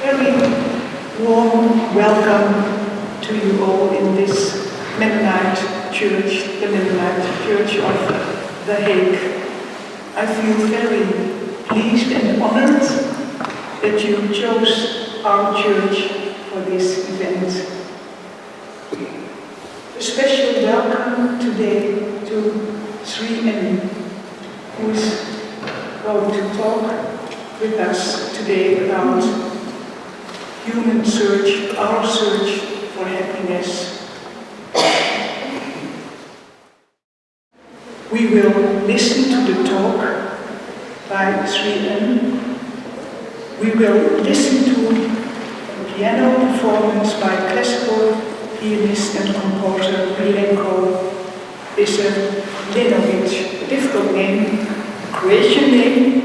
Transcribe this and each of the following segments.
Very warm welcome to you all in this Mennonite church, the Mennonite Church of The Hague. I feel very pleased and honored that you chose our church for this event. A special welcome today to Sri N, who is going to talk with us today about human search, our search for happiness. We will listen to the talk by Sri N. We will listen to a piano performance by classical pianist and composer Milenko Veselinovic. A difficult name, a Croatian name.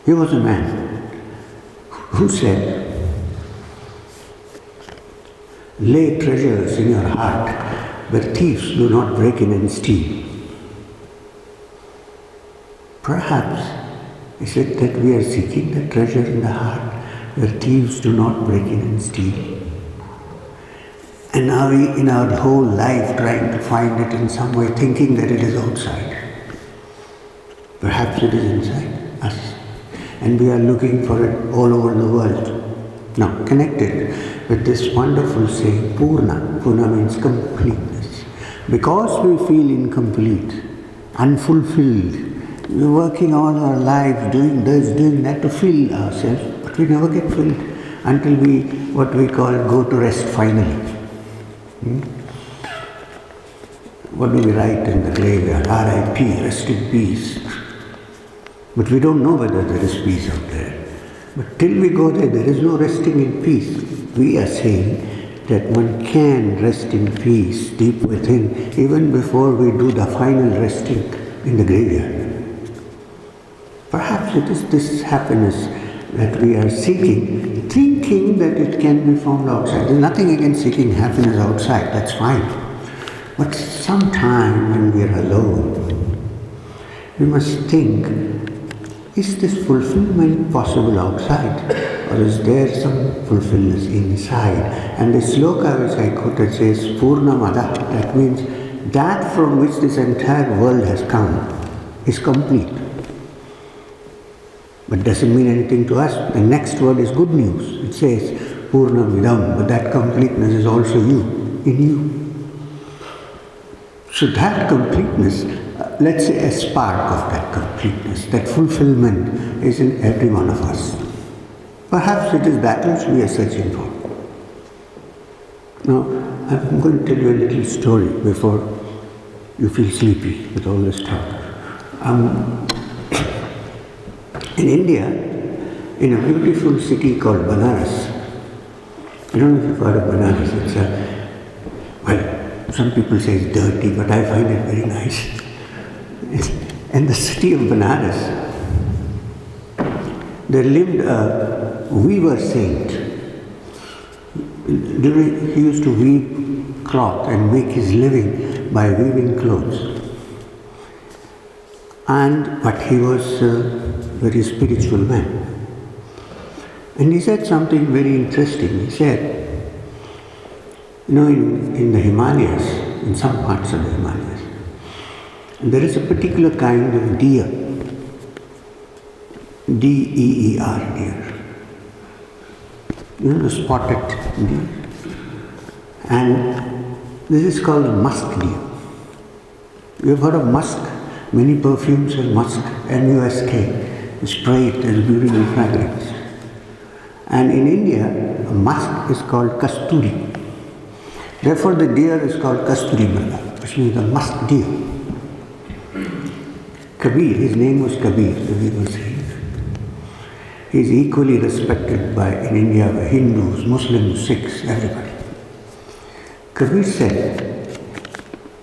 He was a man who said, "Lay treasures in your heart where thieves do not break in and steal." Perhaps is it that we are seeking the treasure in the heart where thieves do not break in and steal? And are we in our whole life trying to find it in some way, thinking that it is outside? Perhaps it is inside us. And we are looking for it all over the world. Now, connected with this wonderful saying, Purna. Purna means completeness. Because we feel incomplete, unfulfilled, we're working all our life doing this, doing that to fill ourselves, but we never get filled until we, what we call, go to rest finally. What do we write in the graveyard? R.I.P., rest in peace. But we don't know whether there is peace out there. But till we go there, there is no resting in peace. We are saying that one can rest in peace deep within, even before we do the final resting in the graveyard. Perhaps it is this happiness that we are seeking, thinking that it can be found outside. There's nothing against seeking happiness outside, that's fine. But sometime when we are alone, we must think, is this fulfillment possible outside, or is there some fulfillment inside? And the sloka which I quoted says, Purnamada, that means that from which this entire world has come is complete. But doesn't mean anything to us. The next word is good news. It says, Purnamidam, but that completeness is also you, in you. So that completeness, let's say a spark of that completeness, that fulfillment is in every one of us. Perhaps it is that which we are searching for. Now, I'm going to tell you a little story before you feel sleepy with all this talk. In India, in a beautiful city called Banaras, I don't know if you've heard of Banaras, well, some people say it's dirty, but I find it very nice. In the city of Banaras, there lived a weaver saint. He used to weave cloth and make his living by weaving clothes. But he was a very spiritual man. And he said something very interesting. He said, in the Himalayas, in some parts of the Himalayas, there is a particular kind of deer, D-E-E-R, deer. The spotted deer. And this is called musk deer. You have heard of musk? Many perfumes have musk, M-U-S-K. You spray it as a beautiful fragrance. And in India, a musk is called kasturi. Therefore, the deer is called Kasturi Mrga, which means the musk deer. Kabir, his name was Kabir, the weaver saint. He is equally respected in India by Hindus, Muslims, Sikhs, everybody. Kabir said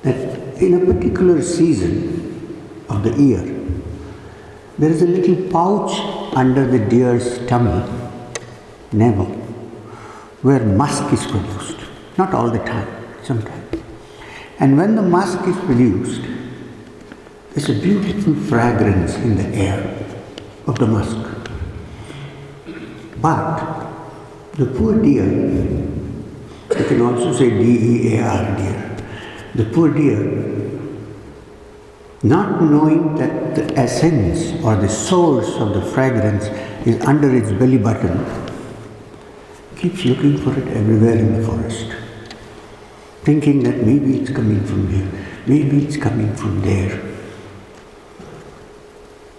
that in a particular season of the year, there is a little pouch under the deer's tummy, navel, where musk is produced. Not all the time, sometimes. And when the musk is produced, there's a beautiful fragrance in the air of the musk. But the poor deer, you can also say D-E-A-R, deer, the poor deer, not knowing that the essence or the source of the fragrance is under its belly button, keeps looking for it everywhere in the forest, thinking that maybe it's coming from here, maybe it's coming from there,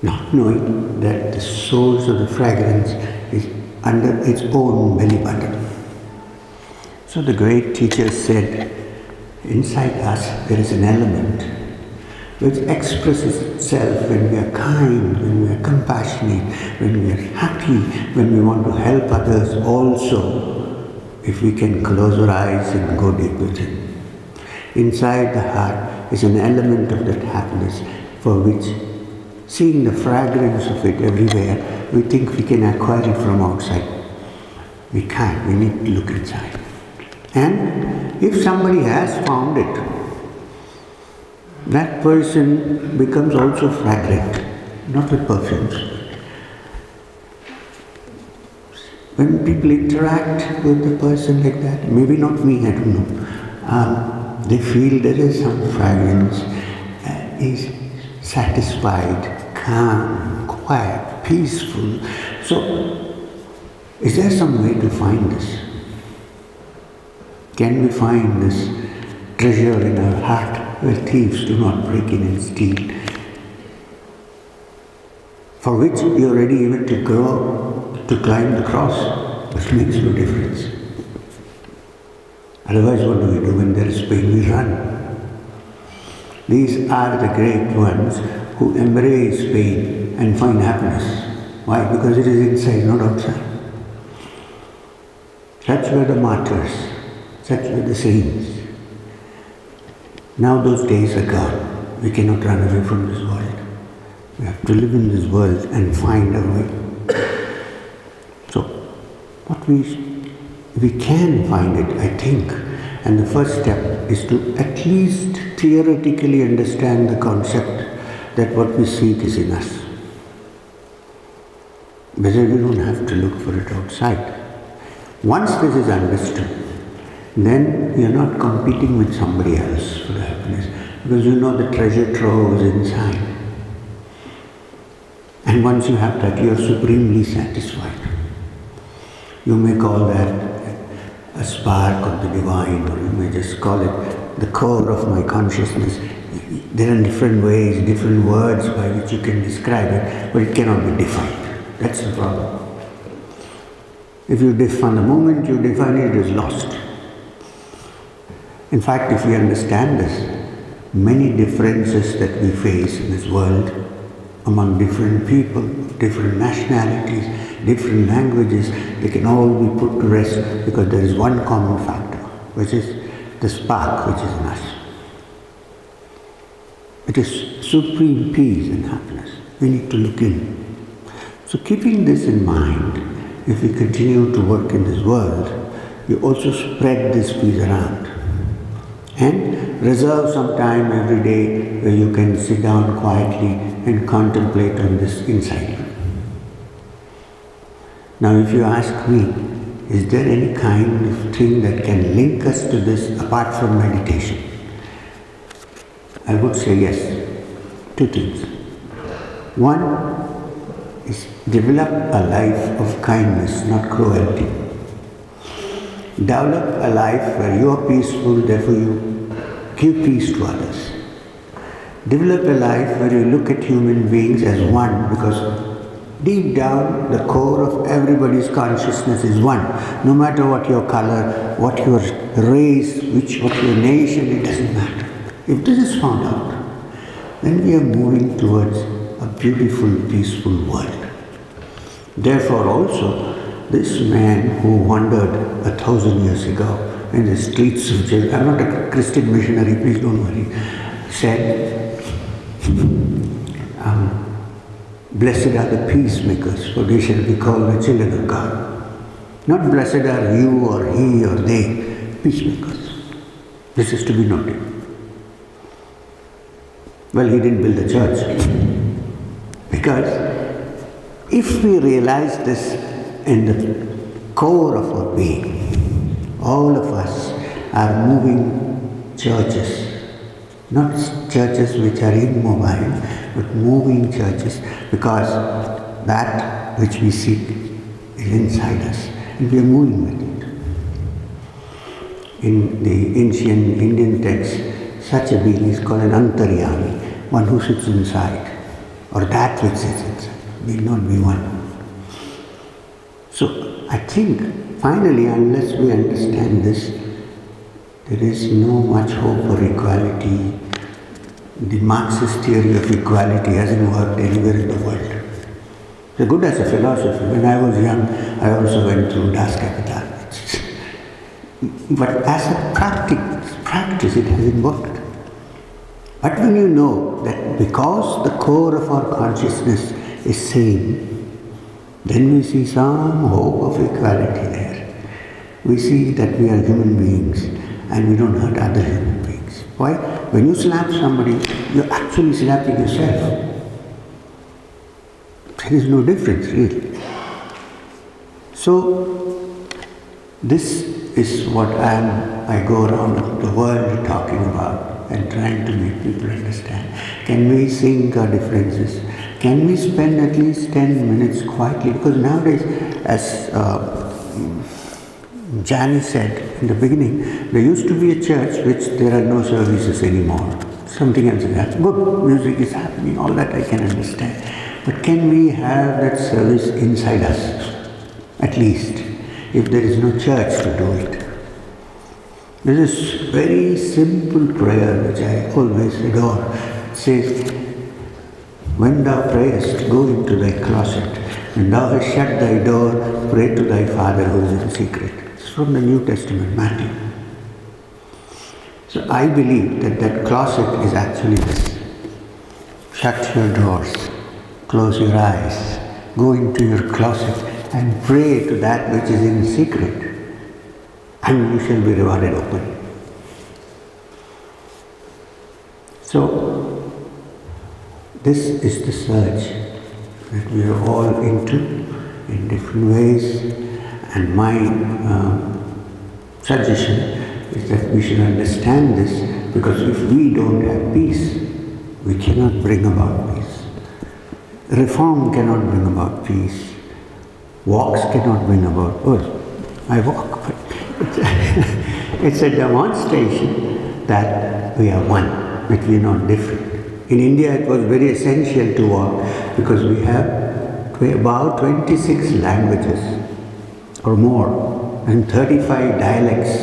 not knowing that the source of the fragrance is under its own belly button. So the great teacher said, inside us there is an element which expresses itself when we are kind, when we are compassionate, when we are happy, when we want to help others also, if we can close our eyes and go deep within. Inside the heart is an element of that happiness for which, seeing the fragrance of it everywhere, we think we can acquire it from outside. We can't, we need to look inside. And if somebody has found it, that person becomes also fragrant, not with perfumes. When people interact with the person like that, maybe not me, I don't know, they feel there is some fragrance, is satisfied, calm, quiet, peaceful. So, is there some way to find this? Can we find this treasure in our heart where thieves do not break in and steal? For which you are ready even to grow, to climb the cross, which makes no difference. Otherwise, what do we do when there is pain? We run. These are the great ones who embrace pain and find happiness. Why? Because it is inside, not outside. Such were the martyrs, such were the saints. Now those days are gone. We cannot run away from this world. We have to live in this world and find our way. So, what we can find it, I think, and the first step is to at least theoretically understand the concept that what we seek is in us. whether we don't have to look for it outside. Once this is understood, then you're not competing with somebody else for the happiness, because you know the treasure trove is inside. And once you have that, you're supremely satisfied. You may call that a spark of the divine, or you may just call it the core of my consciousness. There are different ways, different words by which you can describe it, but it cannot be defined. That's the problem. If you define the moment you define it, it is lost. In fact, if we understand this, many differences that we face in this world among different people, different nationalities, different languages, they can all be put to rest because there is one common factor, which is the spark which is in us. It is supreme peace and happiness. We need to look in. So keeping this in mind, if we continue to work in this world, we also spread this peace around. And reserve some time every day where you can sit down quietly and contemplate on this inside you. Now if you ask me, is there any kind of thing that can link us to this apart from meditation? I would say yes. Two things. One is develop a life of kindness, not cruelty. Develop a life where you are peaceful, therefore you give peace to others. Develop a life where you look at human beings as one, because deep down the core of everybody's consciousness is one. No matter what your color, what your race, what your nation, it doesn't matter. If this is found out, then we are moving towards a beautiful, peaceful world. Therefore also, this man who wandered 1,000 years ago in the streets of Jerusalem, I'm not a Christian missionary, please don't worry, said, blessed are the peacemakers, for they shall be called the children of God. Not blessed are you or he or they, peacemakers. This is to be noted. Well, he didn't build a church. Because if we realize this in the core of our being, all of us are moving churches, not churches which are immobile, but moving churches, because that which we seek is inside us and we are moving with it. In the ancient Indian text, such a being is called an antaryami, one who sits inside, or that which sits inside, will not be one. So I think finally, unless we understand this, there is no much hope for equality. The Marxist theory of equality hasn't worked anywhere in the world. It's good as a philosophy. When I was young, I also went through Das Kapital. But as a practice, it hasn't worked. But when you know that because the core of our consciousness is same, then we see some hope of equality there. We see that we are human beings and we don't hurt other human beings. Why? When you slap somebody, you're actually slapping yourself. There is no difference really. So, this is what I go around the world talking about and trying to make people understand. Can we sink our differences? Can we spend at least 10 minutes quietly? Because nowadays, as Janice said in the beginning, there used to be a church which there are no services anymore. Something else is happening. Good music is happening, all that I can understand. But can we have that service inside us? At least, if there is no church to do it. There is this very simple prayer which I always adore. It says, when thou prayest, go into thy closet. When thou hast shut thy door, pray to thy Father who is in secret. It's from the New Testament, Matthew. So I believe that that closet is actually this. Shut your doors, close your eyes, go into your closet and pray to that which is in secret, and you shall be rewarded openly. So, this is the search that we are all into, in different ways. And my suggestion is that we should understand this, because if we don't have peace, we cannot bring about peace. Reform cannot bring about peace. Walks cannot bring about, I walk, but it's a demonstration that we are one, that we are not different. In India it was very essential to walk because we have about 26 languages or more and 35 dialects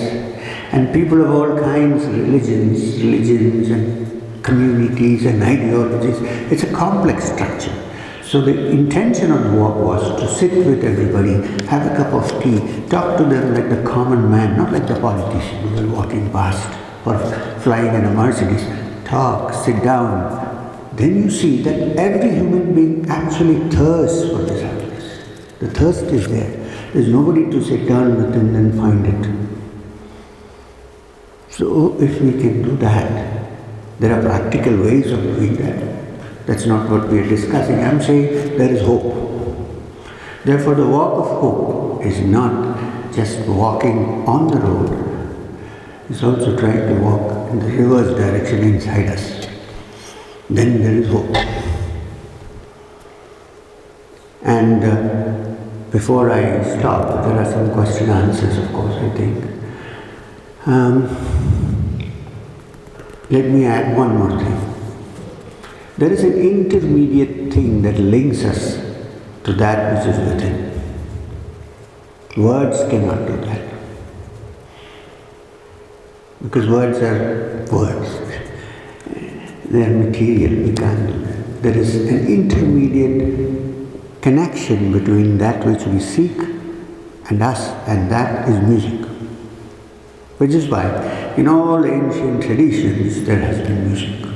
and people of all kinds, religions and communities and ideologies. It's a complex structure. So the intention of the walk was to sit with everybody, have a cup of tea, talk to them like the common man, not like the politician who was walking past or flying in a Mercedes. Talk, sit down. Then you see that every human being actually thirsts for this happiness. The thirst is there. There's nobody to sit down with and find it. So if we can do that, there are practical ways of doing that. That's not what we are discussing. I'm saying there is hope. Therefore, the walk of hope is not just walking on the road, it's also trying to walk in the reverse direction inside us. Then there is hope. And before I stop, there are some question answers, of course, I think. Let me add one more thing. There is an intermediate thing that links us to that which is within. Words cannot do that. Because words are words. They are material, we can't do that. There is an intermediate connection between that which we seek and us, and that is music. Which is why in all ancient traditions there has been music.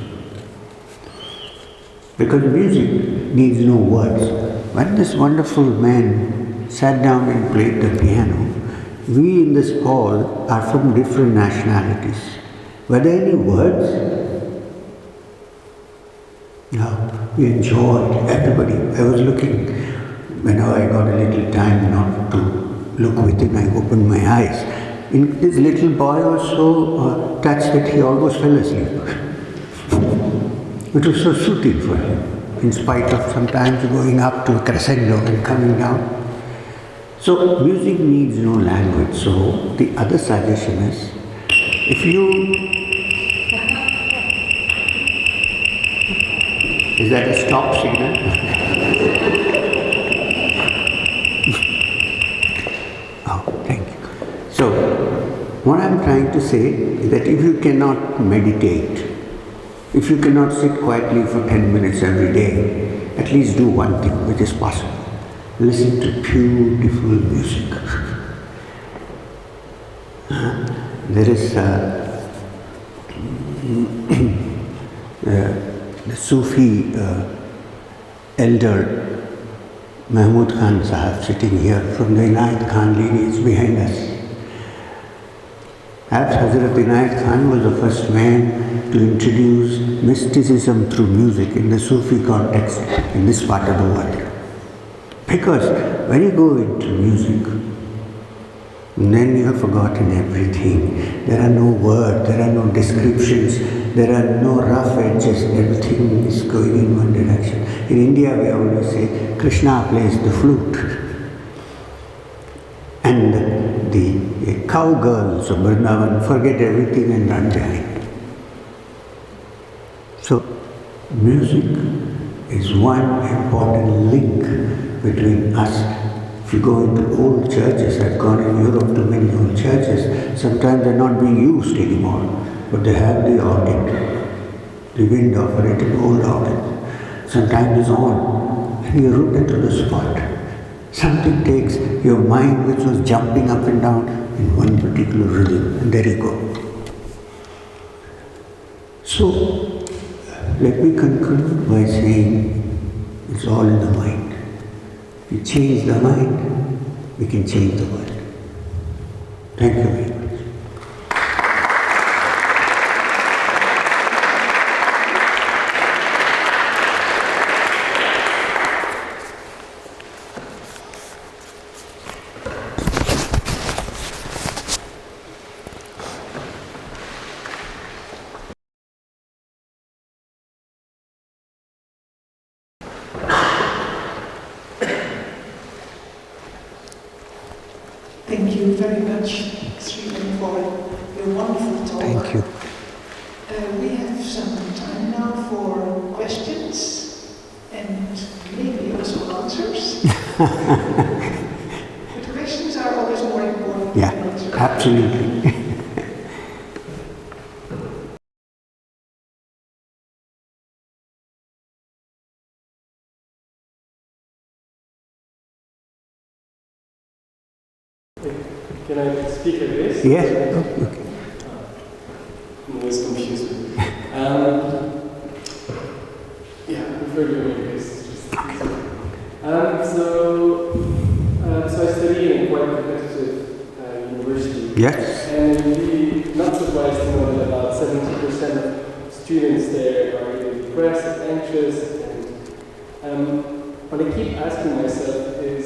Because music needs no words. When this wonderful man sat down and played the piano, we in this hall are from different nationalities. Were there any words? No. We enjoyed, everybody. I was looking, whenever I got a little time not to look within, I opened my eyes. And this little boy was so touched that he almost fell asleep. It was so soothing for him, in spite of sometimes going up to a crescendo and coming down. So music needs no language. So the other suggestion is, if you... Is that a stop signal? Oh, thank you. So, what I'm trying to say is that if you cannot meditate, if you cannot sit quietly for 10 minutes every day, at least do one thing which is possible. Listen to beautiful music. There is the Sufi elder Mahmud Khan Sahab sitting here from the Inayat Khan lineage behind us. Perhaps Hazrat Inayat Khan was the first man to introduce mysticism through music in the Sufi context in this part of the world. Because when you go into music, then you have forgotten everything. There are no words, there are no descriptions, there are no rough edges, everything is going in one direction. In India we always say, Krishna plays the flute. And the cowgirls of Vrindavan forget everything and run behind. So, music is one important link between us. If you go into old churches, I've gone in Europe to many old churches, sometimes they're not being used anymore, but they have the organ, the wind operated old organ. Sometimes it's on, and you're rooted to the spot. Something takes your mind, which was jumping up and down in one particular rhythm, and there you go. So, let me conclude by saying it's all in the mind. If you change the mind, we can change the world. Thank you very much. very much, Srivan, for your wonderful talk. Thank you. We have some time now for questions and maybe also answers. But questions are always more important Yeah, than answers. absolutely. Can I speak like this? Yes. Oh, okay. I'm always confused. Yeah, I prefer doing this. Just so I study in a quite competitive university. Yes. And I'm really not surprised to know that about 70% of students there are either depressed, anxious, and what I keep asking myself is,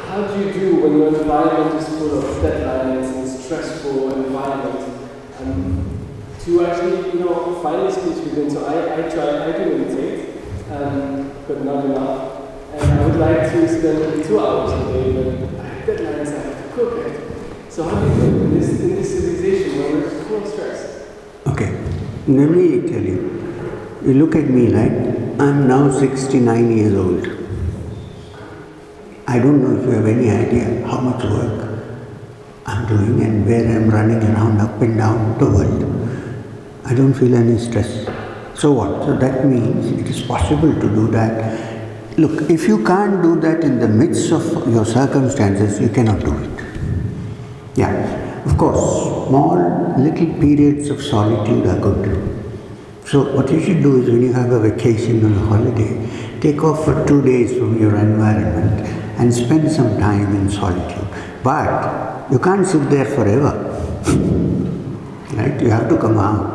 how do you do when your environment is full of deadlines and stressful environment, to actually, find this peace within? So I do meditate, but not enough. And I would like to spend 2 hours a day, but I have deadlines, I have to cook it. So how do you do in this civilization where we're full of stress? Okay. Let me tell you. You look at me, right? I'm now 69 years old. I don't know if you have any idea how much work I'm doing and where I'm running around up and down the world. I don't feel any stress. So what? So that means it is possible to do that. Look, if you can't do that in the midst of your circumstances, you cannot do it. Yeah, of course, small little periods of solitude are good. So what you should do is when you have a vacation or a holiday, take off for 2 days from your environment and spend some time in solitude. But you can't sit there forever. Right? You have to come out.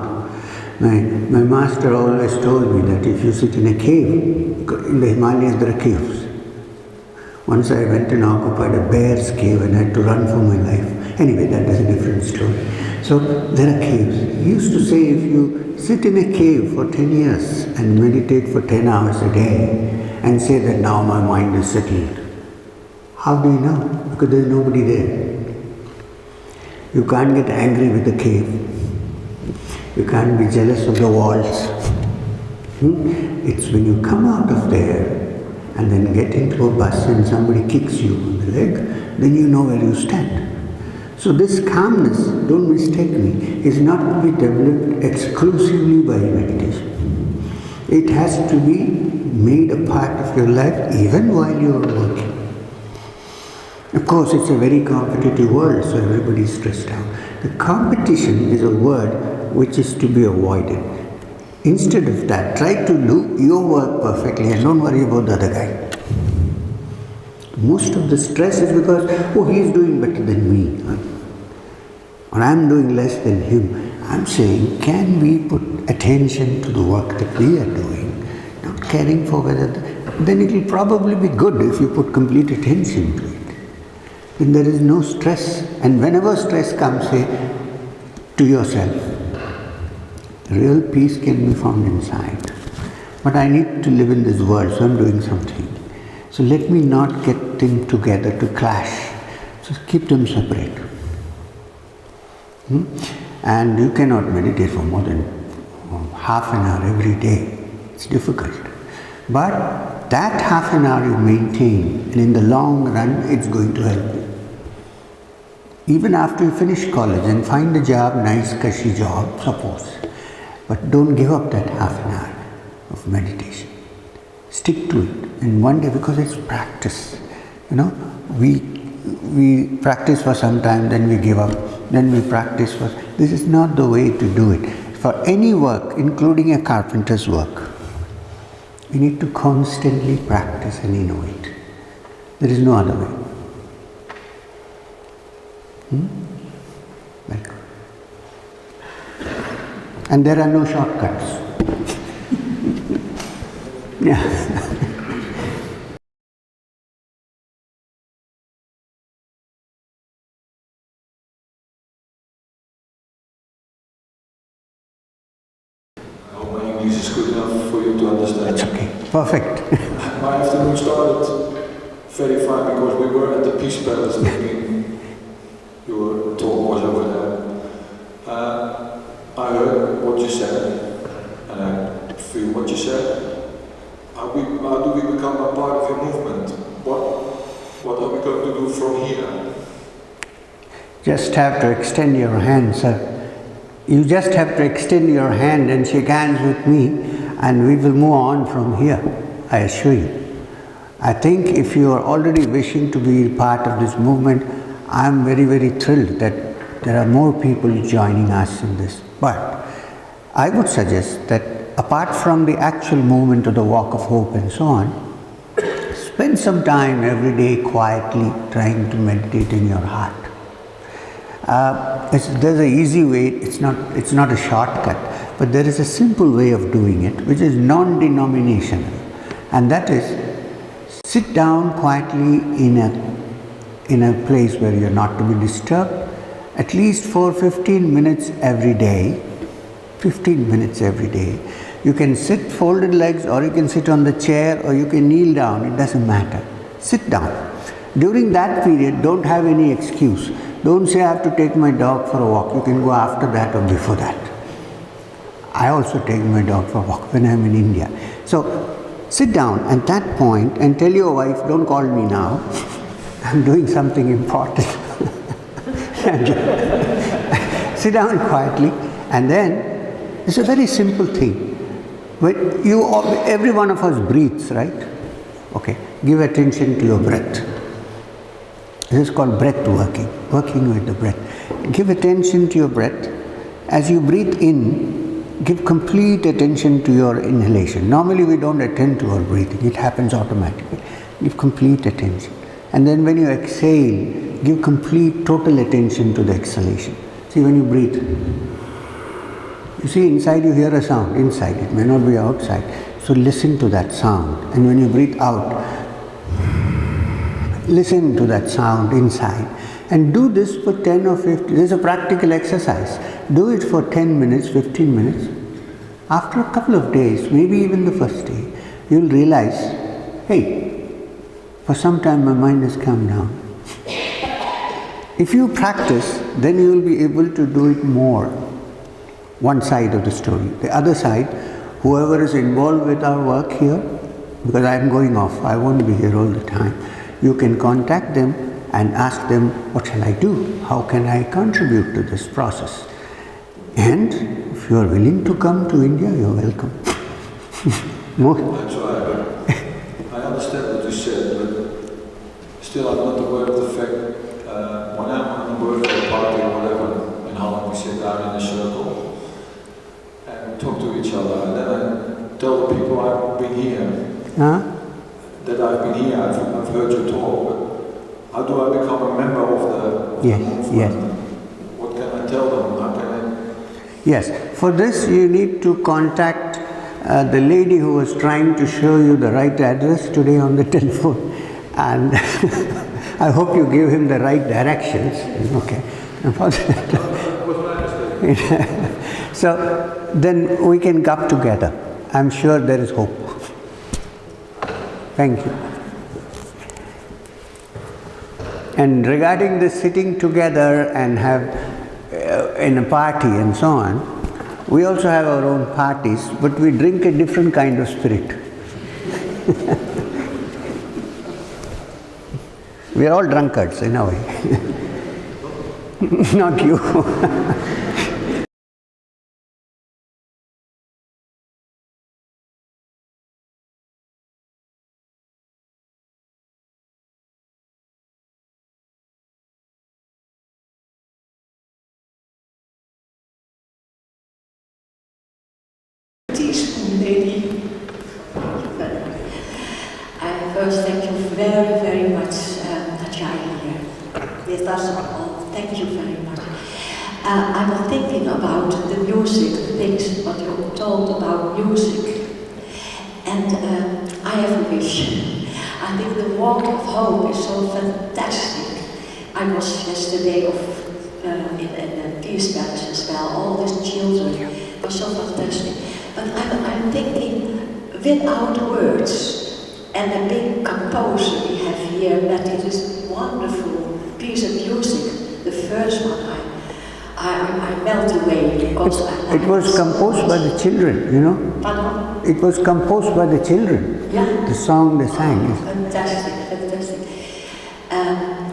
My master always told me that if you sit in a cave, in the Himalayas there are caves. Once I went and occupied a bear's cave and had to run for my life. Anyway, that is a different story. So there are caves. He used to say if you sit in a cave for 10 years and meditate for 10 hours a day and say that now my mind is settled, how do you know? Because there is nobody there. You can't get angry with the cave. You can't be jealous of the walls. It's when you come out of there and then get into a bus and somebody kicks you on the leg, then you know where you stand. So this calmness, don't mistake me, is not to be developed exclusively by meditation. It has to be made a part of your life even while you are working. Of course, it's a very competitive world, so everybody is stressed out. The competition is a word which is to be avoided. Instead of that, try to do your work perfectly and don't worry about the other guy. Most of the stress is because, he's doing better than me. Or I'm doing less than him. I'm saying, can we put attention to the work that we are doing, not caring for whether, then it will probably be good if you put complete attention to it. Then there is no stress. And whenever stress comes, say to yourself, real peace can be found inside. But I need to live in this world, so I'm doing something. So let me not get them together to clash. So keep them separate. And you cannot meditate for more than half an hour every day. It's difficult. But that half an hour you maintain, and in the long run, it's going to help you. Even after you finish college and find a job, nice cushy job, suppose. But don't give up that half an hour of meditation. Stick to it. And one day, because it's practice, we practice for some time, then we give up, then we practice for... This is not the way to do it. For any work, including a carpenter's work, we need to constantly practice and innovate. There is no other way. Welcome. And there are no shortcuts. Yeah. I hope my English is good enough for you to understand. That's okay. Perfect. My afternoon started very fine because we were at the Peace Palace thinking your talk was over there. I heard what you said and I feel what you said. How do we become a part of your movement? What are we going to do from here? Just have to extend your hand, sir. You just have to extend your hand and shake hands with me, and we will move on from here, I assure you. I think if you are already wishing to be part of this movement, I am very, very thrilled that there are more people joining us in this. But I would suggest that apart from the actual movement of the walk of hope and so on, spend some time every day quietly trying to meditate in your heart. There's an easy way, it's not a shortcut, but there is a simple way of doing it, which is non-denominational. And that is, sit down quietly in a place where you're not to be disturbed, at least for 15 minutes every day. 15 minutes every day. You can sit folded legs, or you can sit on the chair, or you can kneel down, it doesn't matter. Sit down. During that period, don't have any excuse. Don't say, I have to take my dog for a walk. You can go after that or before that. I also take my dog for a walk when I'm in India. So, sit down at that point and tell your wife, don't call me now. I'm doing something important. Sit down quietly, and then it's a very simple thing. Every one of us breathes, right? Okay, give attention to your breath. This is called breath working with the breath. Give attention to your breath. As you breathe in, give complete attention to your inhalation. Normally we don't attend to our breathing, it happens automatically. Give complete attention. And then when you exhale, give complete, total attention to the exhalation. See, when you breathe, you see inside you hear a sound, inside, it may not be outside. So listen to that sound. And when you breathe out, listen to that sound inside. And do this for 10 or 15, this is a practical exercise. Do it for 10 minutes, 15 minutes. After a couple of days, maybe even the first day, you'll realize, hey, for some time my mind has come down. If you practice, then you will be able to do it more. One side of the story. The other side, whoever is involved with our work here, because I am going off, I won't be here all the time, you can contact them and ask them, what shall I do? How can I contribute to this process? And if you are willing to come to India, you are welcome. That's right, but I understand what you said, but still I'm not aware of the fact when I'm on a birthday party or whatever, in Holland we sit down in a circle and we talk to each other, and then I tell the people I've been here. That I've been here, I've heard you talk, but how do I become a member of the movement? Yes. What can I tell them? How can I? Yes, for this you need to contact the lady who was trying to show you the right address today on the telephone, and I hope you give him the right directions. Okay. So then we can come together. I'm sure there is hope. Thank you. And regarding the sitting together and have in a party and so on, we also have our own parties, but we drink a different kind of spirit. We are all drunkards in a way. Not you. Lady. First, thank you very, very much that you are here with us all. Thank you very much. I was thinking about the music, the things what you told about music, and I have a wish. I think the walk of hope is so fantastic. I was yesterday in the Peace Palace as well. All these children were so fantastic. But I'm thinking, without words, and a big composer we have here, that it is wonderful piece of music. The first one I melt away because it was composed by the children, you know. Pardon? It was composed by the children. Yeah. The song they sang. Fantastic, fantastic.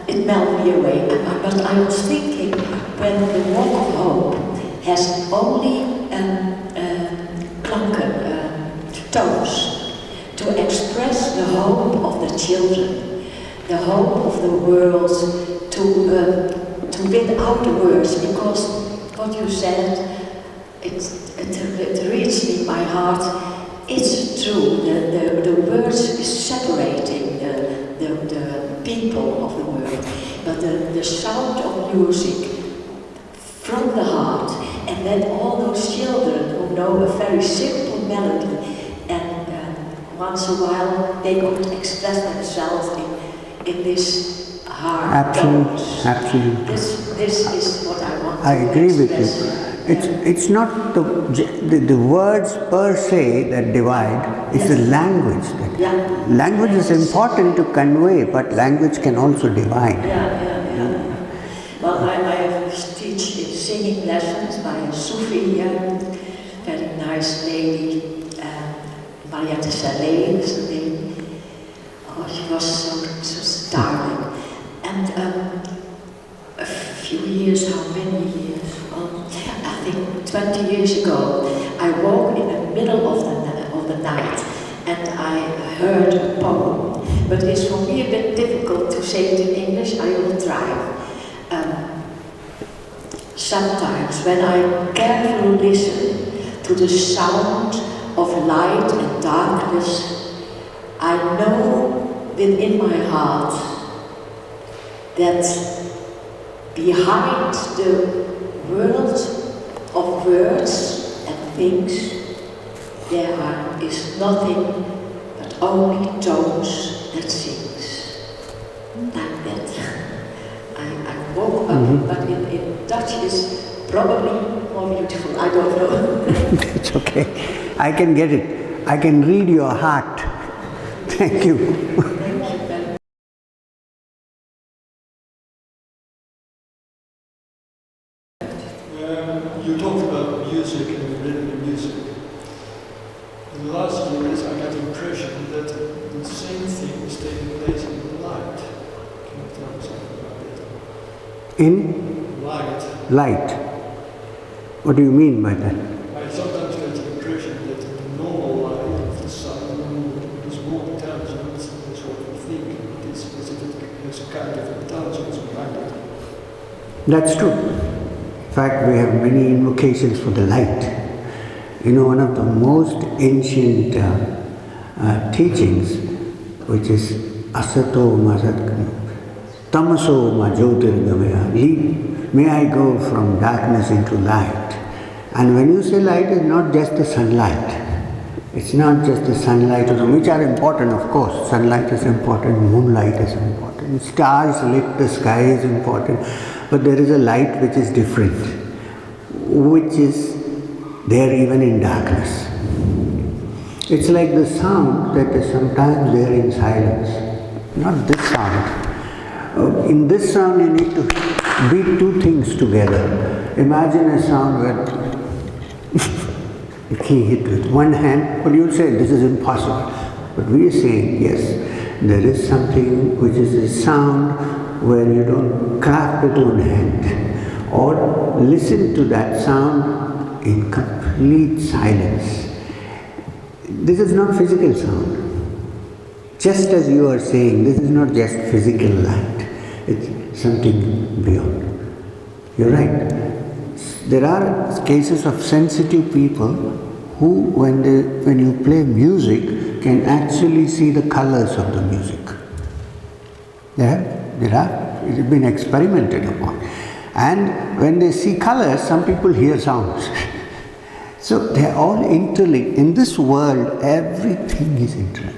It melted me away. But I was thinking, when the Walk of Hope has only tones to express the hope of the children, the hope of the world, to without words, because what you said, it reached me my heart. It's true, the words is separating the people of the world, but the sound of music from the heart, and then all those children who know a very simple melody, and once in a while they could express themselves in this hard tones. Absolutely. This is what I want I to agree with express. you. It's not the words per se that divide, it's the language. Language is important to convey, but language can also divide. Well, I teach singing lessons by a Sufi, very nice lady, Mariette Saleh is the name. Oh, she was so darling. And a few years, how many years? I think 20 years ago, I woke in the middle of the night and I heard a poem. But it's for me a bit difficult to say it in English. I will try. Sometimes when I carefully listen to the sound of light and darkness, I know within my heart that behind the world of words and things there is nothing but only tones that sings. Like that. I woke up, but in Dutch is probably more beautiful. I don't know. It's okay. I can get it. I can read your heart. Thank you. You talked about music and rhythm and music. In the last years, I got the impression that the same thing is taking place in the light. Can you tell me something about it? In? Light. Light. What do you mean by that? I sometimes get the impression that the normal light of the sun is more intelligent than what we think it is, because it has a kind of intelligence behind it. That's true. In fact, we have many invocations for the light. You know, one of the most ancient teachings, which is asato ma tamaso ma jyotirgamaya, may I go from darkness into light. And when you say light, it's not just the sunlight. It's not just the sunlight, which are important, of course. Sunlight is important, moonlight is important, stars lit the sky is important. But there is a light which is different, which is there even in darkness. It's like the sound that is sometimes there in silence, not this sound. In this sound you need to beat two things together. Imagine a sound where you can hit with one hand, but you'll say this is impossible. But we are saying yes, there is something which is a sound where you don't clap with one hand, or listen to that sound in complete silence. This is not physical sound. Just as you are saying, this is not just physical light, it's something beyond. You're right. There are cases of sensitive people who, when you play music, can actually see the colors of the music. There are, it has been experimented upon. And when they see colors, some people hear sounds. So they are all interlinked. In this world, everything is interlinked.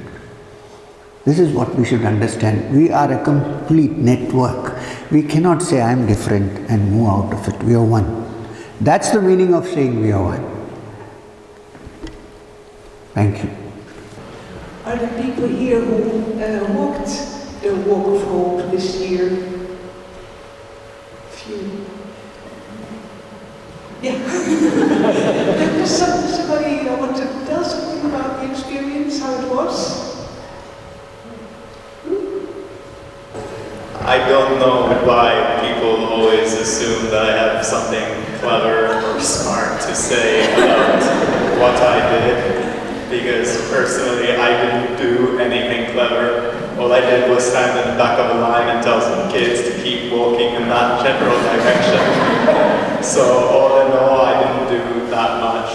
This is what we should understand. We are a complete network. We cannot say I am different and move out of it. We are one. That's the meaning of saying we are one. Thank you. Are there people here who walked the Walk of Hope this year? Few. Yeah. Does somebody want to tell something about the experience, how it was? I don't know why people always assume that I have something clever or smart to say about what I did, because personally I didn't do anything clever. All I did was stand in the back of a line and tell some kids to keep walking in that general direction. So all in all, I didn't do that much.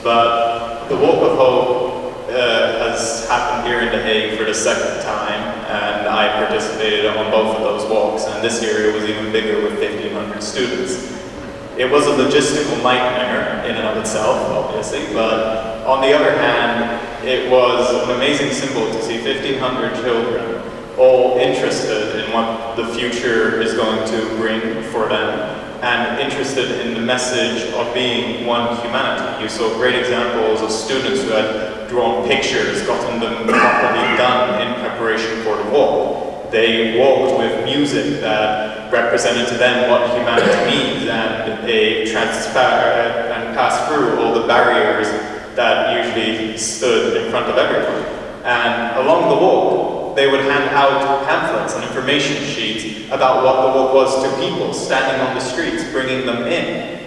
But the Walk of Hope has happened here in The Hague for the second time, and I participated on both of those walks, and this year it was even bigger with 1,500 students. It was a logistical nightmare in and of itself, obviously, but on the other hand, it was an amazing symbol to see 1,500 children all interested in what the future is going to bring for them, and interested in the message of being one humanity. You saw great examples of students who had drawn pictures, gotten them properly done in preparation for the walk. They walked with music that represented to them what humanity means, and they passed through all the barriers that usually stood in front of everyone. And along the walk, they would hand out pamphlets and information sheets about what the walk was to people standing on the streets, bringing them in.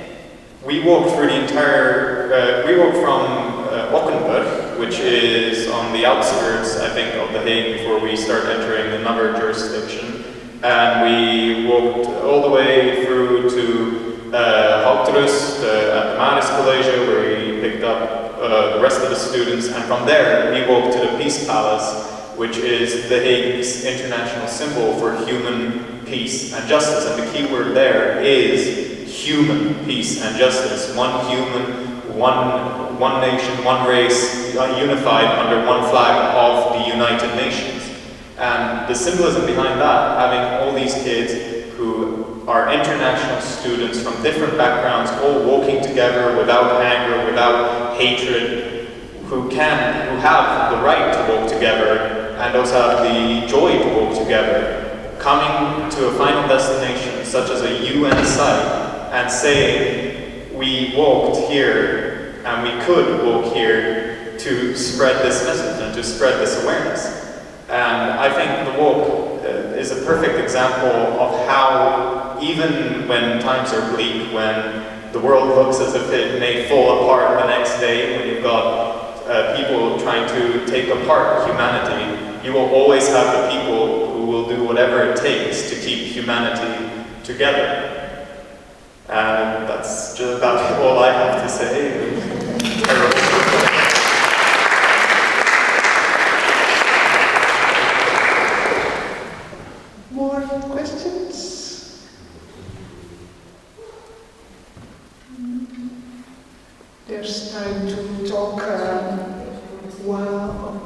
We walked through the entire, we walked from Ockenburg, which is on the outskirts, I think, of The Hague before we start entering another jurisdiction. And we walked all the way through to Autobiography at the Maris College, where we picked up the rest of the students. And from there, we walked to the Peace Palace, which is The Hague's international symbol for human peace and justice. And the key word there is human peace and justice. One human, one nation, one race, unified under one flag of the United Nations. And the symbolism behind that, having all these kids who are international students from different backgrounds, all walking together without anger, without hatred, who have the right to walk together and also have the joy to walk together, coming to a final destination such as a UN site and saying, we walked here and we could walk here to spread this message and to spread this awareness. And I think the walk is a perfect example of how, even when times are bleak, when the world looks as if it may fall apart the next day, when you've got people trying to take apart humanity, you will always have the people who will do whatever it takes to keep humanity together. And that's just about all I have to say. More questions? There's time to talk while.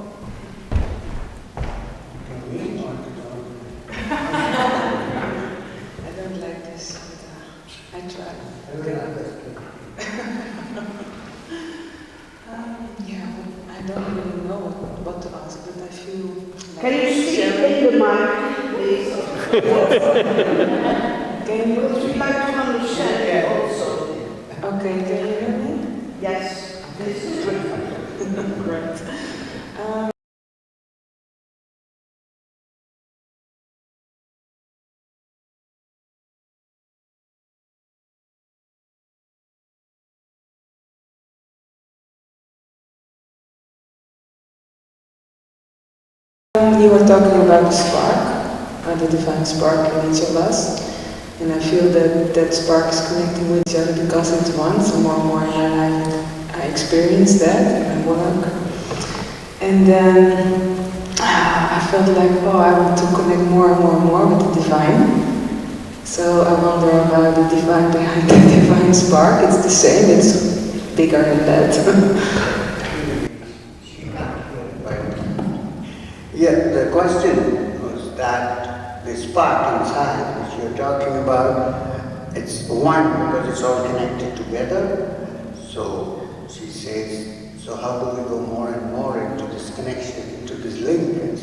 I don't like this, but I try. Yeah, I don't really know what to ask, but I feel like Can you speak in the mic, please? Would you like to understand it also? Okay, can you hear me? Yes, this is great. Great. You were talking about the spark, the divine spark in each of us, and I feel that that spark is connecting with each other because it's one. So more and more in my life, I experience that in my work, and then I felt like, oh, I want to connect more and more and more with the divine. So I wonder about the divine behind the divine spark. It's the same. It's bigger than that. Yeah, the question was that the spark inside, which you're talking about, it's one because it's all connected together. So she says, so how do we go more and more into this connection, into doing.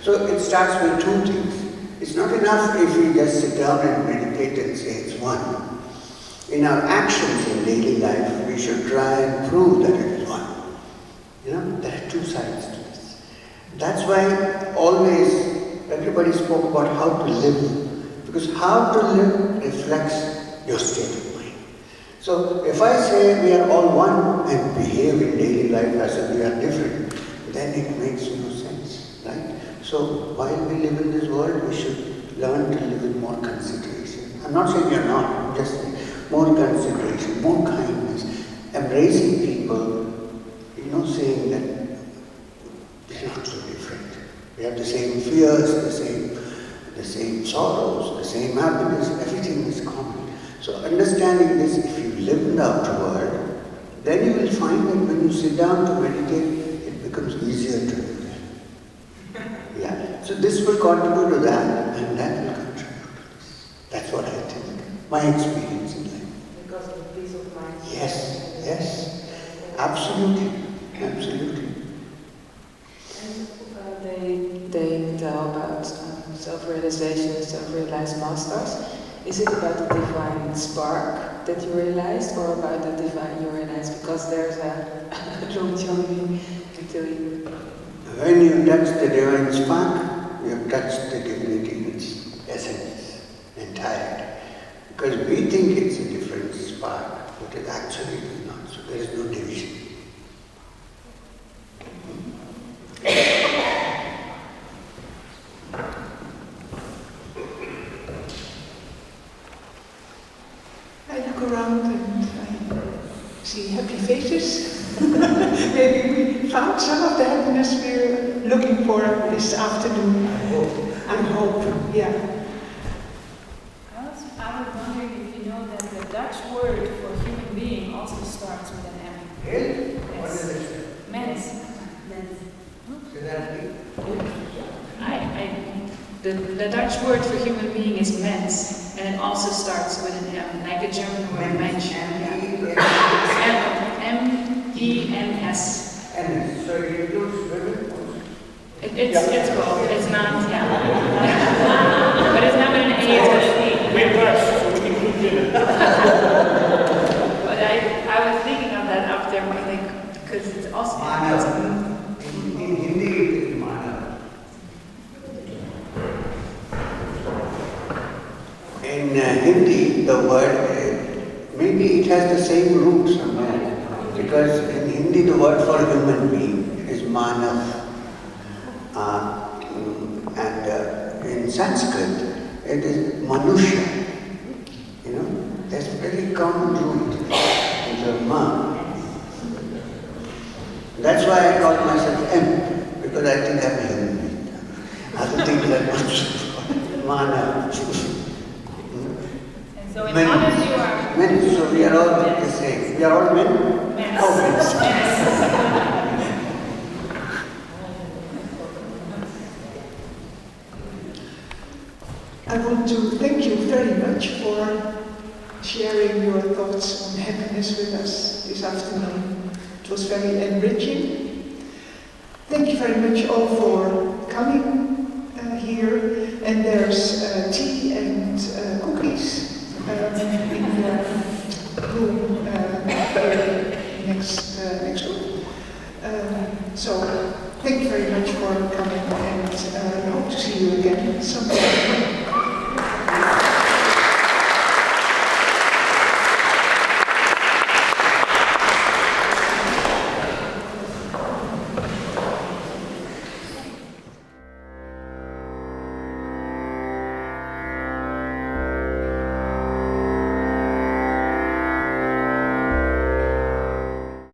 So it starts with two things. It's not enough if we just sit down and meditate and say it's one. In our actions in daily life, we should try and prove that it is one. There are two sides to this. That's why always everybody spoke about how to live. Because how to live reflects your state of mind. So if I say we are all one and behave in daily life as if we are different, then it makes no sense, right? So while we live in this world, we should learn to live with more consideration. I'm not saying you're not, I'm just saying more consideration, more kindness, embracing people, saying that we're not so different. We have the same fears, the same sorrows, the same happiness, everything is common. So understanding this, if you live in the outer world, then you will find that when you sit down to meditate, it becomes easier to do that. Yeah. So this will contribute to that, and that will contribute to this. That's what I think. My experience in life. Because of the peace of mind. Yes, absolutely. Absolutely. They tell about self-realization and self-realized masters. Is it about the divine spark that you realized, or about the divine you realized? Because there's a long journey until you... When you touch the divine spark, you have touched the divinity in its essence, entirety. Because we think it's a different spark, but it actually is not. So there is no division. I look around and I see happy faces. Maybe we found some of the happiness we're looking for this afternoon. I hope, yeah. I was wondering if you know that the Dutch word for human being also starts with an M. Really? Yes. What is it? Mens. The Dutch word for human being is mens, and it also starts with an M, like the German word mensch. M-E-N-S. And so it includes women? It's both. It's not, yeah. But it's not with an A, it's with an E. We're Dutch, so we include women. But I was thinking of that after, because it's also... In Hindi it is mana. In Hindi, the word, maybe it has the same root somewhere. Because in Hindi, the word for human being is manav. And in Sanskrit, it is manushya. That's very common root in the ma. That's why I call myself M, because I think I'm a human being. I don't think that much mana. And so in honor you are... Men, so we are all the same. We are all men? Men. Oh, men. I want to thank you very much for sharing your thoughts on happiness with us this afternoon. It was very enriching. Thank you very much all for coming here. And there's tea and cookies in the room next room. So thank you very much for coming, and I hope to see you again sometime.